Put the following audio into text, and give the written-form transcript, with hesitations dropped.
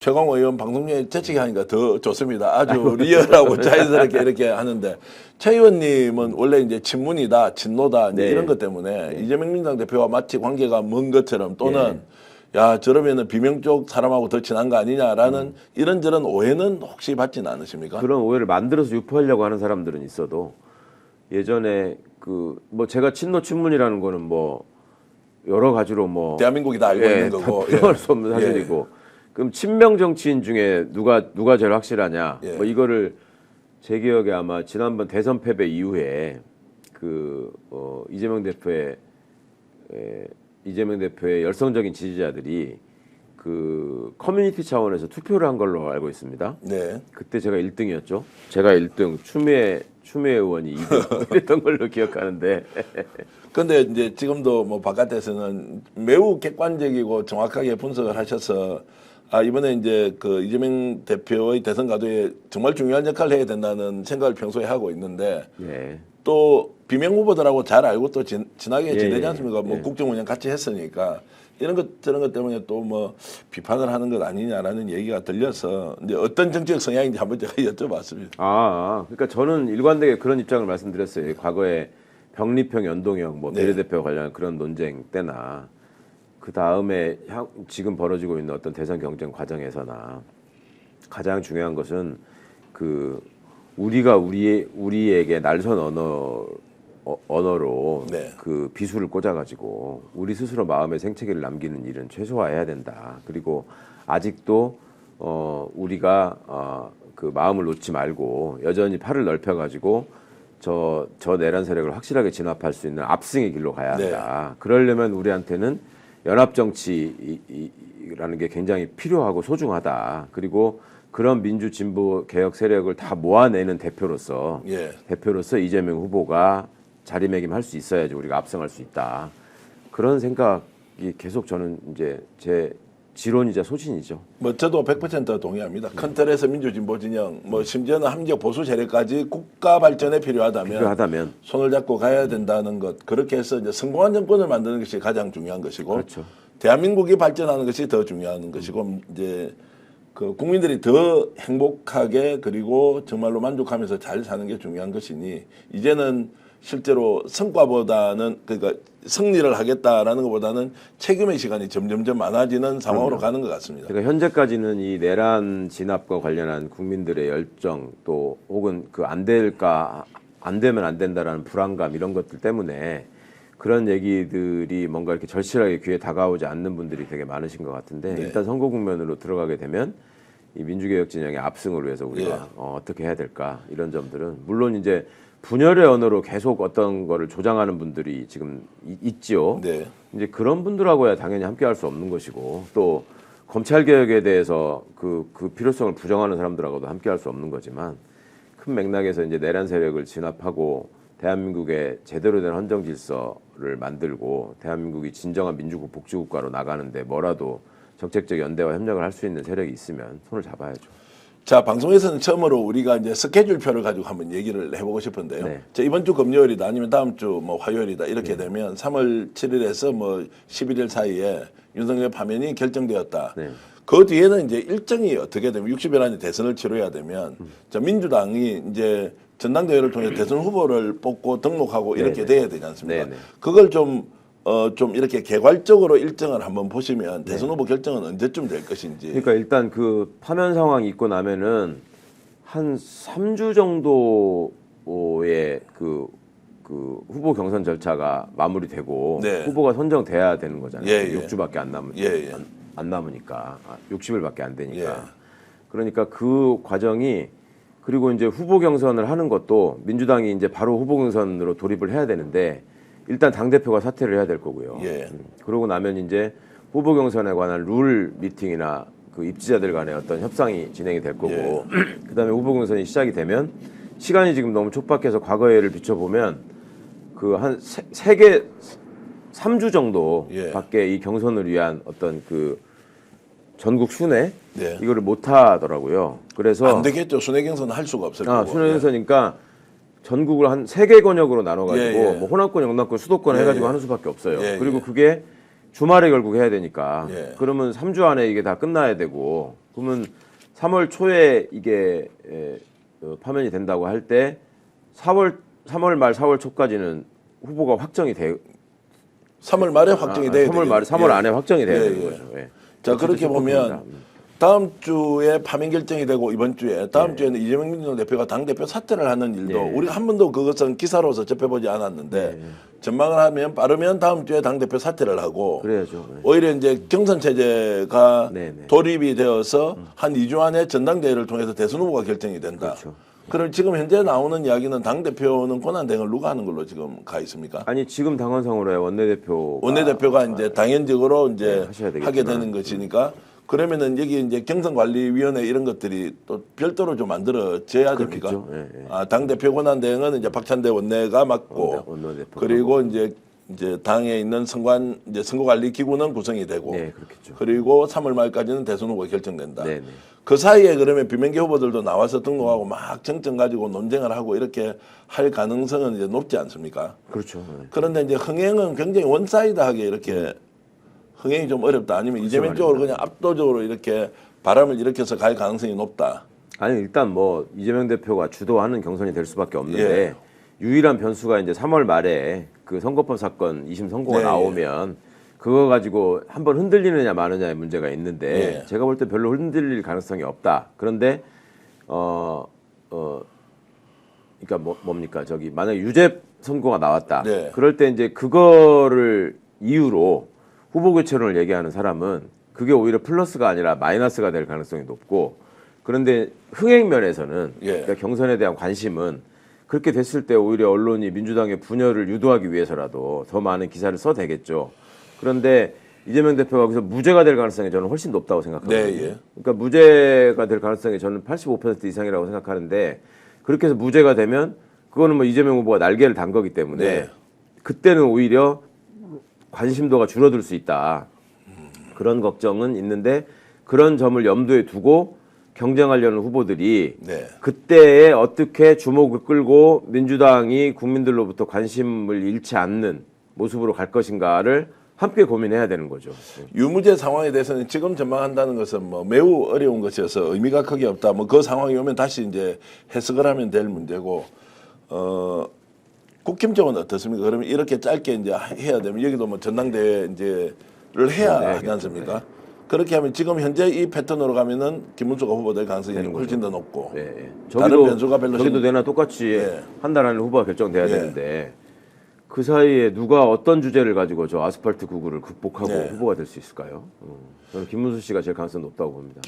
최강호 의원 방송 중에 재치기 하니까 더 좋습니다. 아주 리얼하고 자연스럽게 이렇게 하는데 최 의원님은 원래 이제 친문이다, 친노다 이제 네. 이런 것 때문에 이재명 민주당 대표와 마치 관계가 먼 것처럼 또는 야 저러면은 비명 쪽 사람하고 더 친한 거 아니냐라는 이런저런 오해는 혹시 받지는 않으십니까? 그런 오해를 만들어서 유포하려고 하는 사람들은 있어도 예전에 그 뭐 제가 친노 친문이라는 거는 뭐 여러 가지로 뭐 대한민국이 다 알고 있는 거고 표현할 수 없는 사실이고 그럼 친명 정치인 중에 누가 제일 확실하냐 뭐 이거를 제 기억에 아마 지난번 대선 패배 이후에 그 이재명 대표의 열성적인 지지자들이 그 커뮤니티 차원에서 투표를 한 걸로 알고 있습니다. 네. 그때 제가 1등이었죠. 제가 1등, 추미애 의원이 2등 이랬던 걸로 기억하는데. 근데 이제 지금도 뭐 바깥에서는 매우 객관적이고 정확하게 분석을 하셔서 이번에 이제 그 이재명 대표의 대선 가도에 정말 중요한 역할을 해야 된다는 생각을 평소에 하고 있는데 또 비명 후보들하고 잘 알고 또 친하게 지내지 않습니까? 뭐 국정운영 같이 했으니까 이런 것 저런 것 때문에 또 뭐 비판을 하는 것 아니냐라는 얘기가 들려서 이제 어떤 정치적 성향인지 한번 제가 여쭤봤습니다. 그러니까 저는 일관되게 그런 입장을 말씀드렸어요. 과거에 병립형, 연동형, 뭐 비례대표 관련한 그런 논쟁 때나 그 다음에 지금 벌어지고 있는 어떤 대선 경쟁 과정에서나 가장 중요한 것은 그 우리가 우리에게 날선 언어로 그 비수를 꽂아가지고 우리 스스로 마음의 생채기를 남기는 일은 최소화해야 된다. 그리고 아직도 우리가 그 마음을 놓지 말고 여전히 팔을 넓혀가지고 저 내란 세력을 확실하게 진압할 수 있는 압승의 길로 가야 한다. 그러려면 우리한테는 연합 정치라는 게 굉장히 필요하고 소중하다. 그리고 그런 민주 진보 개혁 세력을 다 모아내는 대표로서 이재명 후보가 자리매김할 수 있어야지 우리가 압승할 수 있다. 그런 생각이 계속 저는 이제 제 지론이자 소신이죠. 뭐 저도 100% 동의합니다. 큰 틀에서 민주진보 진영, 뭐 심지어는 합리적 보수 세력까지 국가 발전에 필요하다면 손을 잡고 가야 된다는 것. 그렇게 해서 이제 성공한 정권을 만드는 것이 가장 중요한 것이고, 그렇죠. 대한민국이 발전하는 것이 더 중요한 것이고, 이제 그 국민들이 더 행복하게 그리고 정말로 만족하면서 잘 사는 게 중요한 것이니 이제는 실제로 성과보다는 그러니까 승리를 하겠다라는 것보다는 책임의 시간이 점점점 많아지는 상황으로 가는 것 같습니다. 그러니까 현재까지는 이 내란 진압과 관련한 국민들의 열정 또 혹은 그 안 되면 안 된다라는 불안감 이런 것들 때문에 그런 얘기들이 뭔가 이렇게 절실하게 귀에 다가오지 않는 분들이 되게 많으신 것 같은데 일단 선거 국면으로 들어가게 되면 이 민주개혁 진영의 압승을 위해서 우리가 어떻게 해야 될까 이런 점들은 물론 이제 분열의 언어로 계속 어떤 거를 조장하는 분들이 지금 있지요. 이제 그런 분들하고야 당연히 함께할 수 없는 것이고 또 검찰 개혁에 대해서 그 필요성을 부정하는 사람들하고도 함께할 수 없는 거지만 큰 맥락에서 이제 내란 세력을 진압하고 대한민국의 제대로 된 헌정 질서를 만들고 대한민국이 진정한 민주국 복지국가로 나가는데 뭐라도 정책적 연대와 협력을 할 수 있는 세력이 있으면 손을 잡아야죠. 자, 방송에서는 처음으로 우리가 이제 스케줄표를 가지고 한번 얘기를 해보고 싶은데요. 자, 이번 주 금요일이다 아니면 다음 주 뭐 화요일이다 이렇게 되면 3월 7일에서 뭐 11일 사이에 윤석열 파면이 결정되었다. 그 뒤에는 이제 일정이 어떻게 되면 60일 안에 대선을 치러야 되면 자, 민주당이 이제 전당대회를 통해 대선 후보를 뽑고 등록하고 이렇게 돼야 되지 않습니까? 그걸 좀 이렇게 개괄적으로 일정을 한번 보시면 대선 후보 결정은 언제쯤 될 것인지. 그러니까 일단 그 파면 상황이 있고 나면은 한 3주 정도의 그 후보 경선 절차가 마무리되고 후보가 선정돼야 되는 거잖아요. 6주밖에 안 남으니까 60일밖에 안 되니까. 그러니까 그 과정이 그리고 이제 후보 경선을 하는 것도 민주당이 이제 바로 후보 경선으로 돌입을 해야 되는데 일단 당대표가 사퇴를 해야 될 거고요. 그러고 나면 이제 후보 경선에 관한 룰 미팅이나 그 입지자들 간의 어떤 협상이 진행이 될 거고 그다음에 후보 경선이 시작이 되면 시간이 지금 너무 촉박해서 과거에를 비춰보면 그 한 3주 정도 밖에 이 경선을 위한 어떤 그 전국 순회 이거를 못 하더라고요. 그래서 안 되겠죠. 순회 경선은 할 수가 없을 거고. 순회 경선이니까 전국을 한 3개 권역으로 나눠가지고 뭐 호남권, 영남권, 수도권 해가지고 하는 수밖에 없어요. 그리고 그게 주말에 결국 해야 되니까 그러면 3주 안에 이게 다 끝나야 되고 그러면 3월 초에 이게 파면이 된다고 할 때 3월 말 4월 초까지는 후보가 확정이 돼. 3월 말에 확정이 돼야 3월 예. 안에 확정이 돼야 예, 되는 예. 거죠. 예. 자, 그렇게 보면 다음 주에 파면 결정이 되고 이번 주에 다음 주에는 이재명 민주당 대표가 당대표 사퇴를 하는 일도 우리가 한 번도 그것은 기사로서 접해보지 않았는데 전망을 하면 빠르면 다음 주에 당대표 사퇴를 하고 그래야죠. 네. 오히려 이제 경선 체제가 네, 네. 돌입이 되어서 한 2주 안에 전당대회를 통해서 대선 후보가 결정이 된다. 그렇죠. 그럼 지금 현재 나오는 이야기는 당대표는 권한대행을 누가 하는 걸로 지금 가 있습니까? 아니 지금 당원상으로야 원내대표가 이제 당연적으로 이제 하셔야 되겠지만. 하게 되는 것이니까 그러면은 여기 이제 경선관리위원회 이런 것들이 또 별도로 좀 만들어져야 됩니까? 그렇겠죠. 예, 예. 아, 당대표 권한대행은 이제 박찬대 원내가 맡고 원내대표가 그리고 이제 당에 있는 선거관리 기구는 구성이 되고 네, 그렇겠죠. 그리고 3월 말까지는 대선 후보가 결정된다. 네, 네. 그 사이에 그러면 비명계 후보들도 나와서 등록하고 막 정점 가지고 논쟁을 하고 이렇게 할 가능성은 이제 높지 않습니까? 그렇죠. 네. 그런데 이제 흥행은 굉장히 원사이드하게 이렇게 흥행이 좀 어렵다. 아니면 이재명 쪽으로 그냥 압도적으로 이렇게 바람을 일으켜서 갈 가능성이 높다. 아니 일단 뭐 이재명 대표가 주도하는 경선이 될 수밖에 없는데 예. 유일한 변수가 이제 3월 말에 그 선거법 사건 2심 선고가 네, 나오면 그거 가지고 한번 흔들리느냐 마느냐의 문제가 있는데 예. 제가 볼 때 별로 흔들릴 가능성이 없다. 그런데 그러니까 뭡니까 저기 만약에 유죄 선고가 나왔다. 네. 그럴 때 이제 그거를 이유로 후보 교체론을 얘기하는 사람은 그게 오히려 플러스가 아니라 마이너스가 될 가능성이 높고 그런데 흥행 면에서는 예. 그러니까 경선에 대한 관심은 그렇게 됐을 때 오히려 언론이 민주당의 분열을 유도하기 위해서라도 더 많은 기사를 써대겠죠. 그런데 이재명 대표가 거기서 무죄가 될 가능성이 저는 훨씬 높다고 생각하거든요. 네, 예. 그러니까 무죄가 될 가능성이 저는 85% 이상이라고 생각하는데 그렇게 해서 무죄가 되면 그거는 뭐 이재명 후보가 날개를 단 거기 때문에 네. 그때는 오히려 관심도가 줄어들 수 있다. 그런 걱정은 있는데 그런 점을 염두에 두고 경쟁하려는 후보들이 네. 그때에 어떻게 주목을 끌고 민주당이 국민들로부터 관심을 잃지 않는 모습으로 갈 것인가를 함께 고민해야 되는 거죠. 유무죄 상황에 대해서는 지금 전망한다는 것은 뭐 매우 어려운 것이어서 의미가 크게 없다. 뭐 그 상황이 오면 다시 이제 해석을 하면 될 문제고, 국힘 쪽은 어떻습니까? 그러면 이렇게 짧게 이제 해야 되면 여기도 뭐 전당대회 이제를 해야 하지 않습니까? 그렇게 하면 지금 현재 이 패턴으로 가면은 김문수가 후보될 가능성이 훨씬 더 높고, 예, 예. 다른 변수가 별로 저기도 내나 똑같이 예. 한 달 안에 후보가 결정돼야 예. 되는데 그 사이에 누가 어떤 주제를 가지고 저 아스팔트 구구를 극복하고 예. 후보가 될 수 있을까요? 저는 김문수 씨가 제일 가능성이 높다고 봅니다.